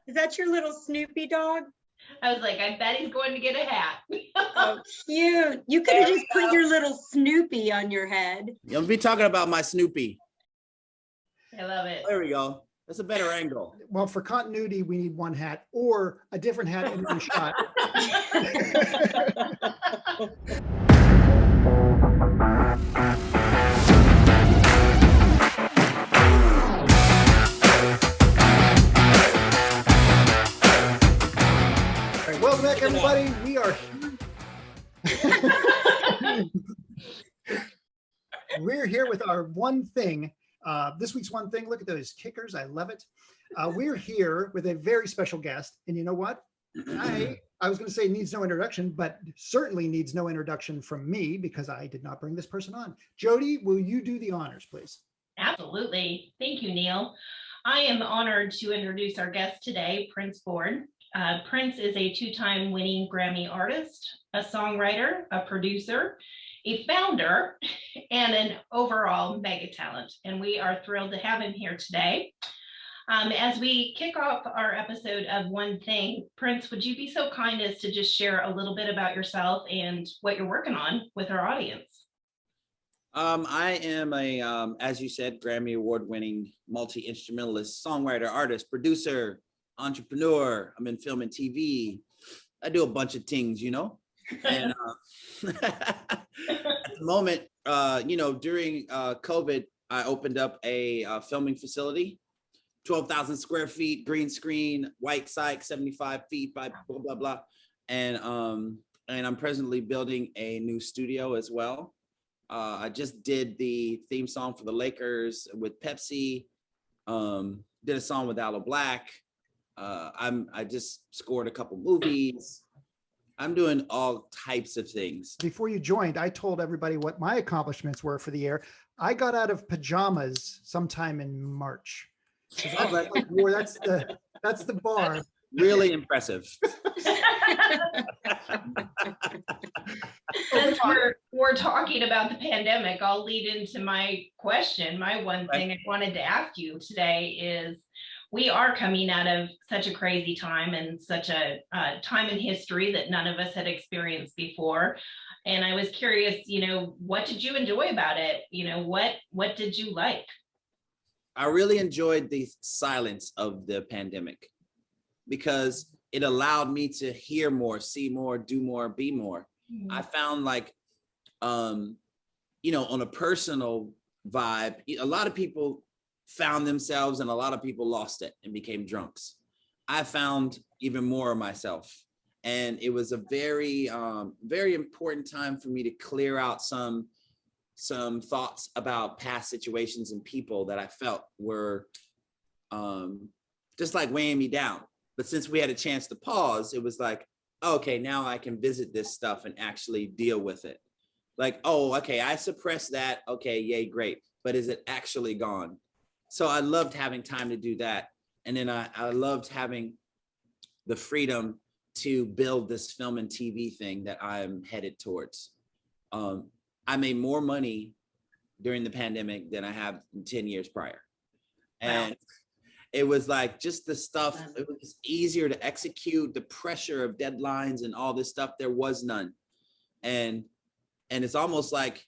Is that your little Snoopy dog? I was like, I bet he's going to get a hat. Oh, cute. You could have just put your little Snoopy on your head. You'll be talking about my Snoopy. I love it. There we go. That's a better angle. Well, for continuity, we need one hat or a different hat in one shot. All right, welcome back, everybody. We are here. We're here with our one thing. This week's one thing. Look at those kickers. I love it. We're here with a very special guest. And you know what? I was going to say needs no introduction, but certainly needs no introduction from me because I did not bring this person on. Jody, will you do the honors, please? Absolutely. Thank you, Neil. I am honored to introduce our guest today, Printz Board. Printz is a two-time winning Grammy artist, a songwriter, a producer, a founder, and an overall mega talent. And we are thrilled to have him here today. As we kick off our episode of One Thing, Printz, would you be so kind as to just share a little bit about yourself and what you're working on with our audience? I am a, as you said, Grammy Award-winning multi-instrumentalist, songwriter, artist, producer, entrepreneur. I'm in film and TV. I do a bunch of things, you know. And at the moment, during COVID, I opened up a filming facility, 12,000 square feet, green screen, white site, 75 feet by blah, blah, blah. And I'm presently building a new studio as well. I just did the theme song for the Lakers with Pepsi, did a song with Aloe Black. I just scored a couple movies. I'm doing all types of things. Before you joined, I told everybody what my accomplishments were for the year. I got out of pajamas sometime in March. That's the bar. Really impressive. Since we're talking about the pandemic, I'll lead into my question. My one thing I wanted to ask you today is, we are coming out of such a crazy time and such a time in history that none of us had experienced before. And I was curious, what did you enjoy about it? What did you like? I really enjoyed the silence of the pandemic because it allowed me to hear more, see more, do more, be more. Mm-hmm. I found on a personal vibe, a lot of people found themselves and a lot of people lost it and became drunks. I found even more of myself. And it was a very, very important time for me to clear out some thoughts about past situations and people that I felt were just like weighing me down. But since we had a chance to pause, it was like, okay, now I can visit this stuff and actually deal with it. Like, oh, okay, I suppressed that. Okay, yay, great. But is it actually gone? So I loved having time to do that. And then I loved having the freedom to build this film and TV thing that I'm headed towards. I made more money during the pandemic than I have in 10 years prior. And wow. It was like just the stuff, it was easier to execute, the pressure of deadlines and all this stuff, there was none. And it's almost like,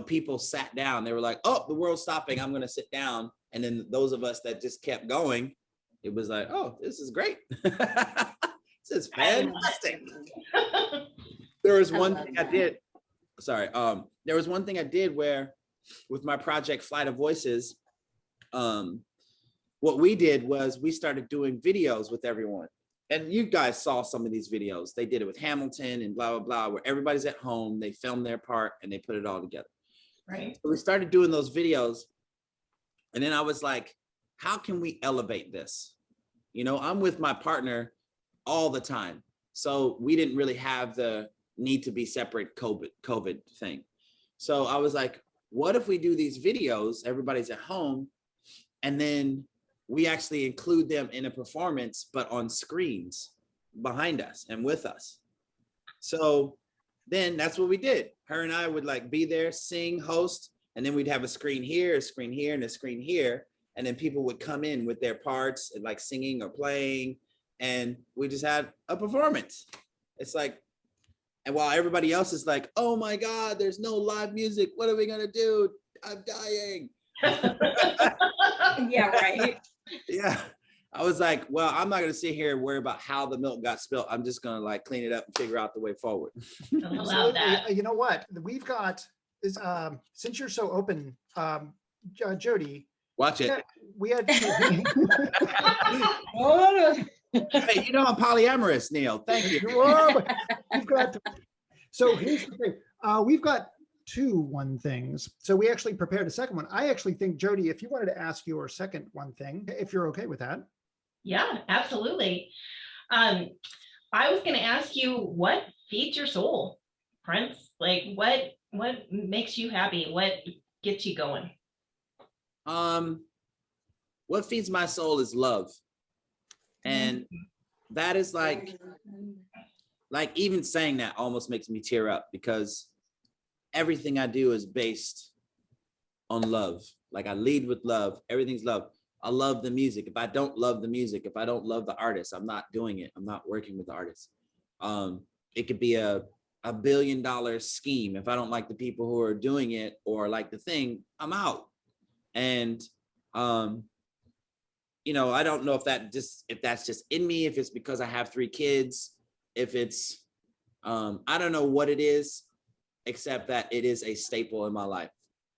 people sat down, they were like, oh, the world's stopping, I'm gonna sit down. And then those of us that just kept going, it was like, oh, this is great. This is fantastic. There was one thing I did. Sorry. There was one thing I did where with my project Flight of Voices, what we did was we started doing videos with everyone. And you guys saw some of these videos. They did it with Hamilton and blah, blah, blah, where everybody's at home, they filmed their part and they put it all together. Right. So we started doing those videos. And then I was like, how can we elevate this? I'm with my partner all the time. So we didn't really have the need to be separate COVID thing. So I was like, what if we do these videos, everybody's at home, and then we actually include them in a performance, but on screens behind us and with us. So then that's what we did. Her and I would be there, sing, host, and then we'd have a screen here, and a screen here. And then people would come in with their parts and singing or playing. and we just had a performance. It's like, and while everybody else is like, oh my God, there's no live music. What are we gonna do? I'm dying. Yeah, right. Yeah. I was like, well, I'm not gonna sit here and worry about how the milk got spilled. I'm just gonna like clean it up and figure out the way forward. I love that. You know what? We've got is since you're so open, Jody. Watch it. We had Hey, you know I'm polyamorous, Neil. Thank you. We've got, so here's the thing. We've got 2 1Things. So we actually prepared a second one. I actually think, Jody, if you wanted to ask your second 1Thing, if you're okay with that. Yeah, absolutely. I was going to ask you, what feeds your soul, Printz? Like, what makes you happy? What gets you going? What feeds my soul is love. And that is like even saying that almost makes me tear up, because everything I do is based on love. Like I lead with love. Everything's love. I love the music. If I don't love the music, if I don't love the artist, I'm not doing it. I'm not working with the artist. It could be a $1 billion scheme. If I don't like the people who are doing it or like the thing, I'm out. And you know, I don't know if that's just in me, if it's because I have 3 kids, if it's I don't know what it is, except that it is a staple in my life.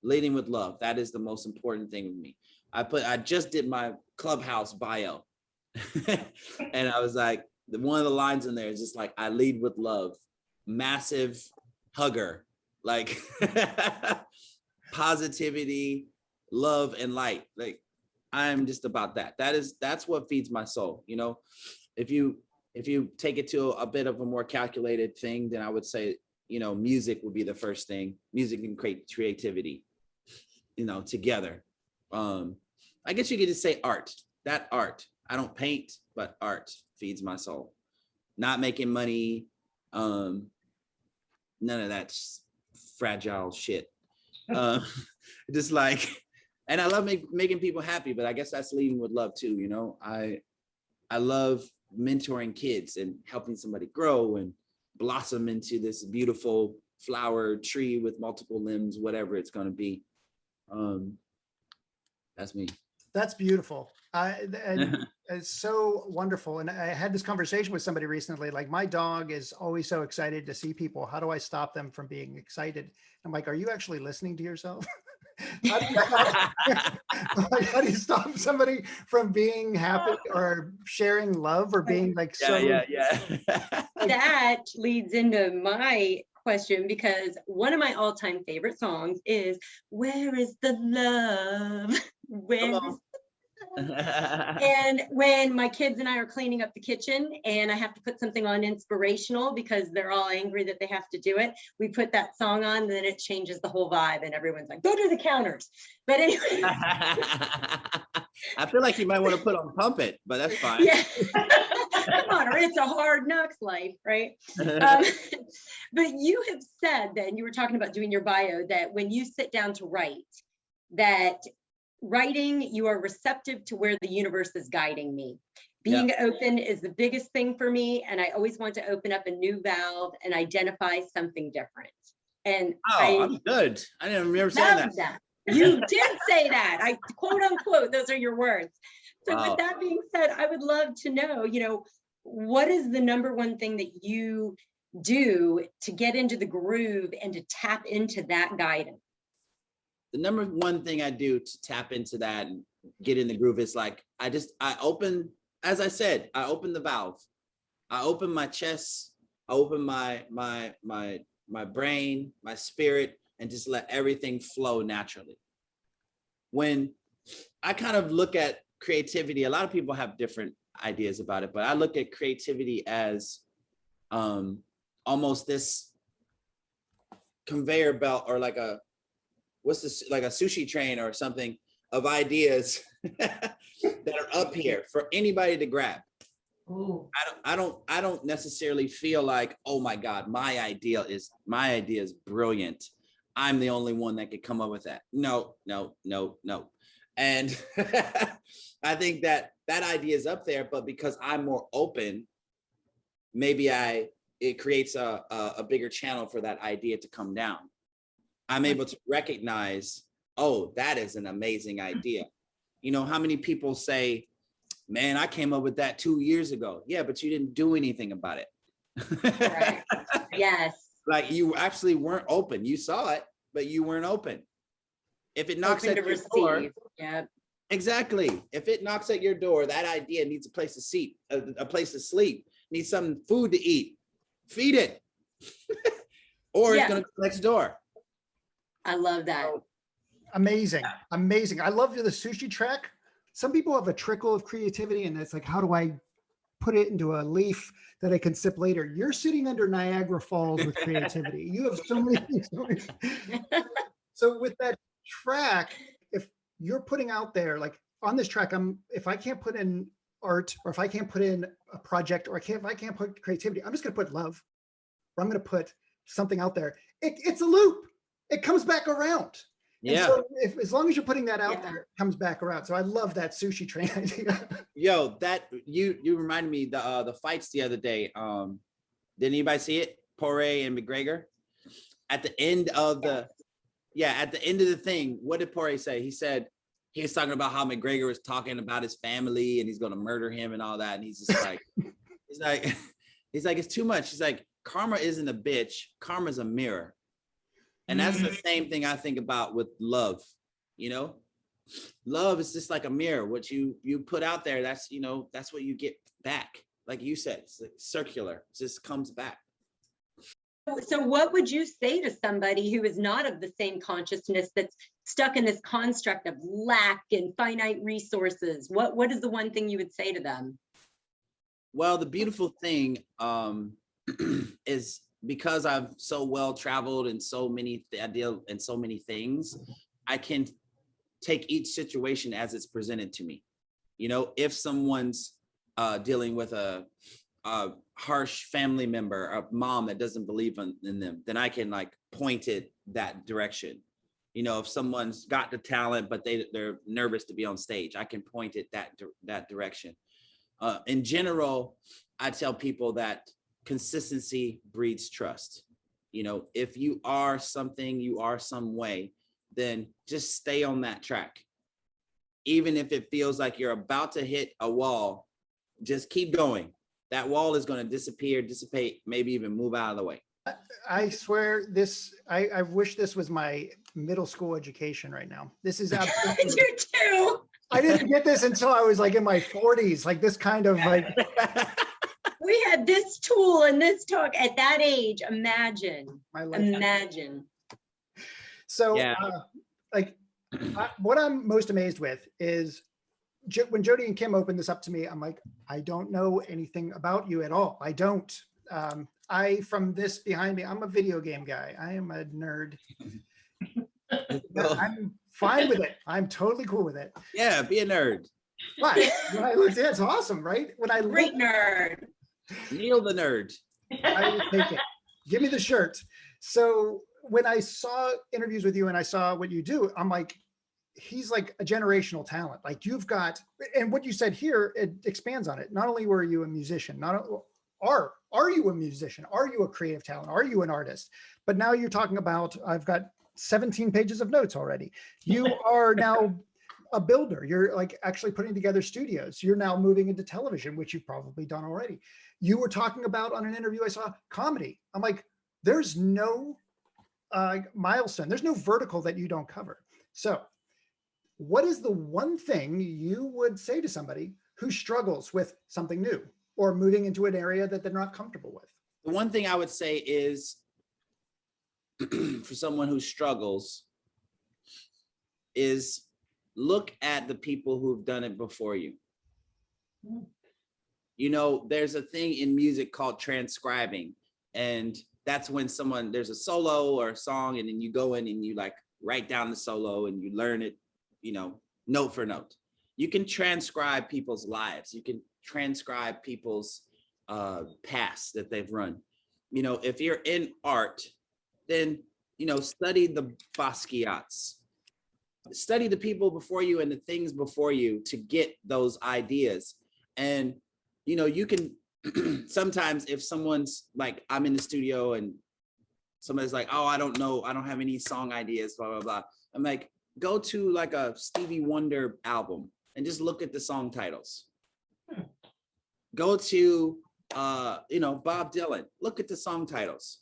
Leading with love. That is the most important thing with me. I just did my Clubhouse bio. And I was like, one of the lines in there is just like, I lead with love, massive hugger, like positivity, love, and light. Like I'm just about that. That's what feeds my soul. You know, if you take it to a bit of a more calculated thing, then I would say, you know, music would be the first thing. Music and creativity, you know, together. I guess you could just say art. That art. I don't paint, but art feeds my soul. Not making money, none of that fragile shit. Just like, and I love making people happy, but I guess that's leading with love too. You know, I love mentoring kids and helping somebody grow and blossom into this beautiful flower tree with multiple limbs, whatever it's going to be. That's me. That's beautiful. And it's so wonderful. And I had this conversation with somebody recently, like my dog is always so excited to see people. How do I stop them from being excited? I'm like, are you actually listening to yourself? How do you stop somebody from being happy or sharing love or being like Yeah. That leads into my question, because one of my all-time favorite songs is "Where is the Love?" And when my kids and I are cleaning up the kitchen and I have to put something on inspirational because they're all angry that they have to do it, we put that song on, and then it changes the whole vibe and everyone's like, go to the counters. But anyway. I feel like you might want to put on Pump It, but that's fine. Yeah. Come on, or It's a Hard Knocks Life, right? But you have said that, and you were talking about doing your bio, that when you sit down to write, that writing, you are receptive to where the universe is guiding me. Being open is the biggest thing for me, and I always want to open up a new valve and identify something different. And I'm good. I didn't remember saying that. You did say that. I quote unquote, those are your words. So with that being said, I would love to know, you know, what is the number one thing that you do to get into the groove and to tap into that guidance? The number one thing I do to tap into that and get in the groove is like, I open, as I said, I open the valve. I open my chest, I open my brain, my spirit, and just let everything flow naturally. When I kind of look at creativity, a lot of people have different ideas about it, but I look at creativity as almost this conveyor belt, or like a, what's this, like a sushi train or something of ideas that are up here for anybody to grab. Ooh. I don't necessarily feel like, oh my God, my idea is brilliant. I'm the only one that could come up with that. No. And I think that idea is up there, but because I'm more open, maybe it creates a bigger channel for that idea to come down. I'm able to recognize, oh, that is an amazing idea. You know, how many people say, man, I came up with that 2 years ago. Yeah, but you didn't do anything about it. Correct. Yes. Like you actually weren't open. You saw it, but you weren't open. If it knocks Open at to your door, receive. Yeah. exactly. If it knocks at your door, that idea needs a place to sleep, a place to sleep, needs some food to eat. Feed it. Or it's gonna go next door. I love that. Amazing. Amazing. I love the sushi track. Some people have a trickle of creativity and it's like, how do I put it into a leaf that I can sip later? You're sitting under Niagara Falls with creativity. You have so many things. So with that track, if you're putting out there, like on this track, if I can't put in art, or if I can't put in a project, or if I can't put creativity, I'm just going to put love, or I'm going to put something out there. It's a loop. It comes back around. Yeah. And so as long as you're putting that out there, it comes back around. So I love that sushi train idea. Yo, that you reminded me the fights the other day. Did anybody see it? Poirier and McGregor. At the end of at the end of the thing, what did Poirier say? He said he was talking about how McGregor was talking about his family and he's gonna murder him and all that. And he's just like, he's like, it's too much. He's like, karma isn't a bitch, karma's a mirror. And that's the same thing I think about with love. You know, love is just like a mirror. What you put out there, that's, you know, that's what you get back. Like you said, it's like circular, it just comes back. So what would you say to somebody who is not of the same consciousness, that's stuck in this construct of lack and finite resources? What is the one thing you would say to them? Well, the beautiful thing is, because I've so well traveled and so many things, I can take each situation as it's presented to me. You know, if someone's dealing with a harsh family member, a mom that doesn't believe in them, then I can like point it that direction. You know, if someone's got the talent, but they're nervous to be on stage, I can point it that direction. In general, I tell people that consistency breeds trust. You know, if you are something, you are some way, then just stay on that track. Even if it feels like you're about to hit a wall, just keep going. That wall is going to disappear, dissipate, maybe even move out of the way. I swear I wish this was my middle school education right now. This is absolutely. You too. I didn't get this until I was like in my 40s, like this kind of like. We had this tool and this talk at that age. Imagine. So what I'm most amazed with is when Jody and Kim opened this up to me, I'm like, I don't know anything about you at all. I don't. From this behind me, I'm a video game guy. I am a nerd. I'm fine with it. I'm totally cool with it. Yeah, be a nerd. But when I looked, it's awesome, right? When I Great nerd. Neil the nerd. I will take it. Give me the shirt. So when I saw interviews with you and I saw what you do, I'm like, he's like a generational talent. Like you've got, and what you said here, it expands on it. Not only were you a musician, are you a musician? Are you a creative talent? Are you an artist? But now you're talking about, I've got 17 pages of notes already. You are now a builder. You're like actually putting together studios. You're now moving into television, which you've probably done already. You were talking about on an interview I saw, comedy. I'm like, there's no milestone. There's no vertical that you don't cover. So what is the one thing you would say to somebody who struggles with something new or moving into an area that they're not comfortable with? The one thing I would say is for someone who struggles is look at the people who've done it before you. You know, there's a thing in music called transcribing, and that's when there's a solo or a song, and then you go in and you like write down the solo and you learn it, you know, note for note. You can transcribe people's lives. You can transcribe people's past that they've run. You know, if you're in art, then, you know, study the Basquiat's, study the people before you and the things before you to get those ideas. And, you know, you can sometimes if someone's like, I'm in the studio and somebody's like, oh, I don't know, I don't have any song ideas, blah, blah, blah. I'm like, go to like a Stevie Wonder album and just look at the song titles. Go to, you know, Bob Dylan, look at the song titles.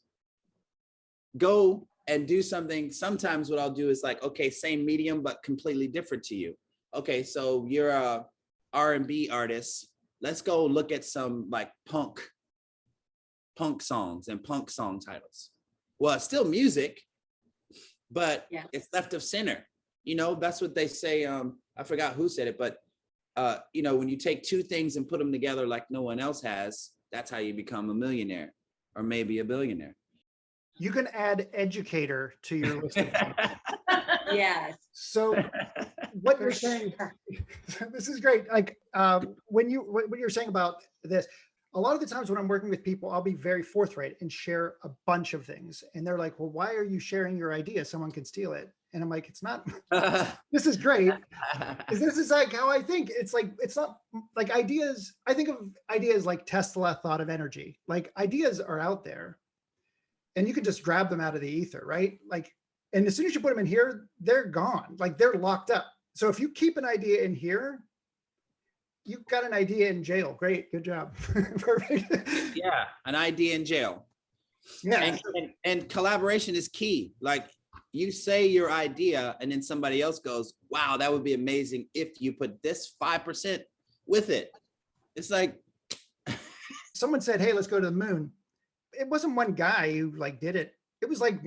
Go and do something. Sometimes what I'll do is like, okay, same medium, but completely different to you. Okay, so you're a R&B artist. Let's go look at some like punk songs and punk song titles. Well, it's still music, but it's left of center. You know, that's what they say. I forgot who said it, but you know, when you take two things and put them together like no one else has, that's how you become a millionaire or maybe a billionaire. You can add educator to your list of things. Yes. So what you're saying, this is great. Like when you're saying about this, a lot of the times when I'm working with people, I'll be very forthright and share a bunch of things. And they're like, well, why are you sharing your idea? Someone can steal it. And I'm like, it's not, this is great. This is like how I think. It's like, it's not like ideas. I think of ideas like Tesla thought of energy. Like ideas are out there and you can just grab them out of the ether, right? Like, and as soon as you put them in here, they're gone. Like they're locked up. So if you keep an idea in here, you've got an idea in jail. Great, good job. Perfect. Yeah, an idea in jail. Yeah. And collaboration is key. Like you say your idea and then somebody else goes, wow, that would be amazing if you put this 5% with it. It's like. Someone said, hey, let's go to the moon. It wasn't one guy who like did it. It was like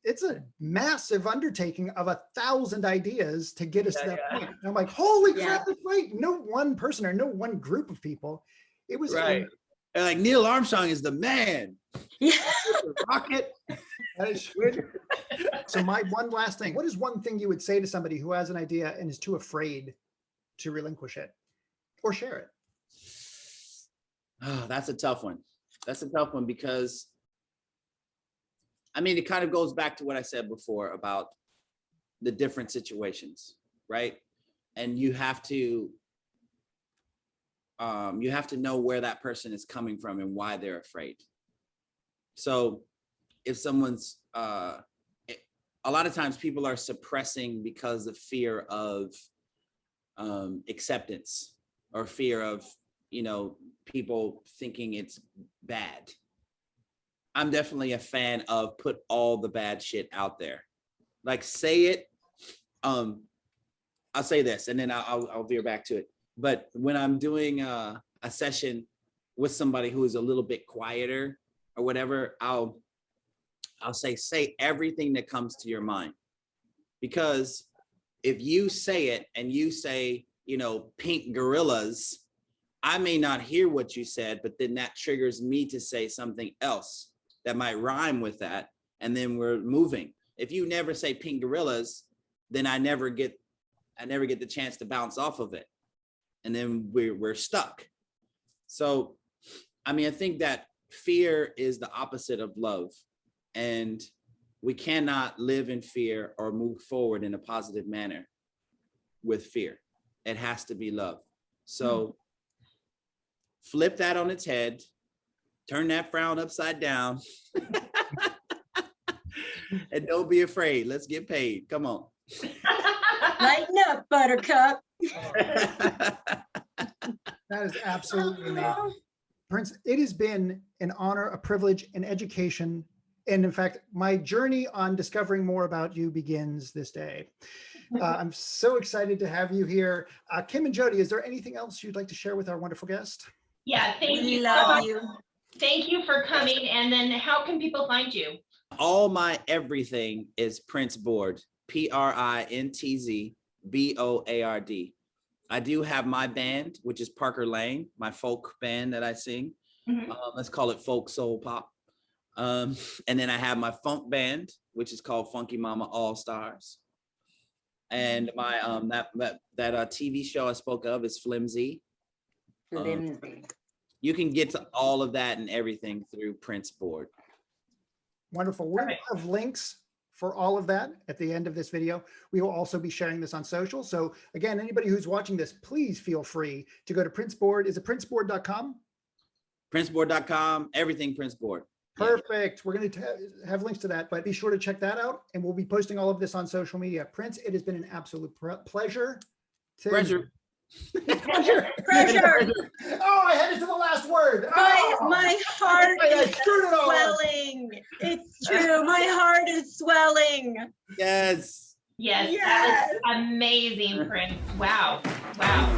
it's a massive undertaking of 1,000 ideas to get us to that point. And I'm like, holy crap, that's right. No one person or no one group of people. It was right. And like Neil Armstrong is the man. Yeah. Rocket. That is good. So my one last thing, what is one thing you would say to somebody who has an idea and is too afraid to relinquish it or share it? Oh, that's a tough one. That's a tough one because I mean, it kind of goes back to what I said before about the different situations, right? And you have to know where that person is coming from and why they're afraid. So if someone's, a lot of times people are suppressing because of fear of acceptance or fear of, you know, people thinking it's bad. I'm definitely a fan of put all the bad shit out there. Like say it. I'll say this and then I'll veer back to it. But when I'm doing a session with somebody who is a little bit quieter or whatever, I'll say everything that comes to your mind. Because if you say it and you say, you know, pink gorillas, I may not hear what you said, but then that triggers me to say something else that might rhyme with that, and then we're moving. If you never say pink gorillas, then I never get the chance to bounce off of it, and then we're stuck. So, I mean, I think that fear is the opposite of love, and we cannot live in fear or move forward in a positive manner with fear. It has to be love. So, flip that on its head. Turn that frown upside down and don't be afraid. Let's get paid. Come on. Lighten up, Buttercup. That is absolutely amazing. Printz, it has been an honor, a privilege, an education. And in fact, my journey on discovering more about you begins this day. I'm so excited to have you here. Kim and Jody, is there anything else you'd like to share with our wonderful guest? Yeah, thank you. We love you. Thank you for coming. And then how can people find you? All my everything is Printz Board, PRINTZ BOARD. I do have my band, which is Parker Lane, my folk band that I sing. Let's call it folk soul pop. And then I have my funk band, which is called Funky Mama All Stars. And my that TV show I spoke of is Flimsy. Flimsy. You can get to all of that and everything through Printz Board. Wonderful. We'll have links for all of that at the end of this video. We will also be sharing this on social. So again, anybody who's watching this, please feel free to go to Printz Board. Is it printzboard.com? Printzboard.com, everything Printz Board. Perfect. We're going to have links to that, but be sure to check that out. And we'll be posting all of this on social media. Printz, it has been an absolute pleasure. Pleasure. Pleasure. Pressure. Oh, I headed to the last word. My heart I is screwed it all up. swelling. It's true. My heart is swelling. Yes. Yes, Yes. that was amazing, Prince. Wow. Wow.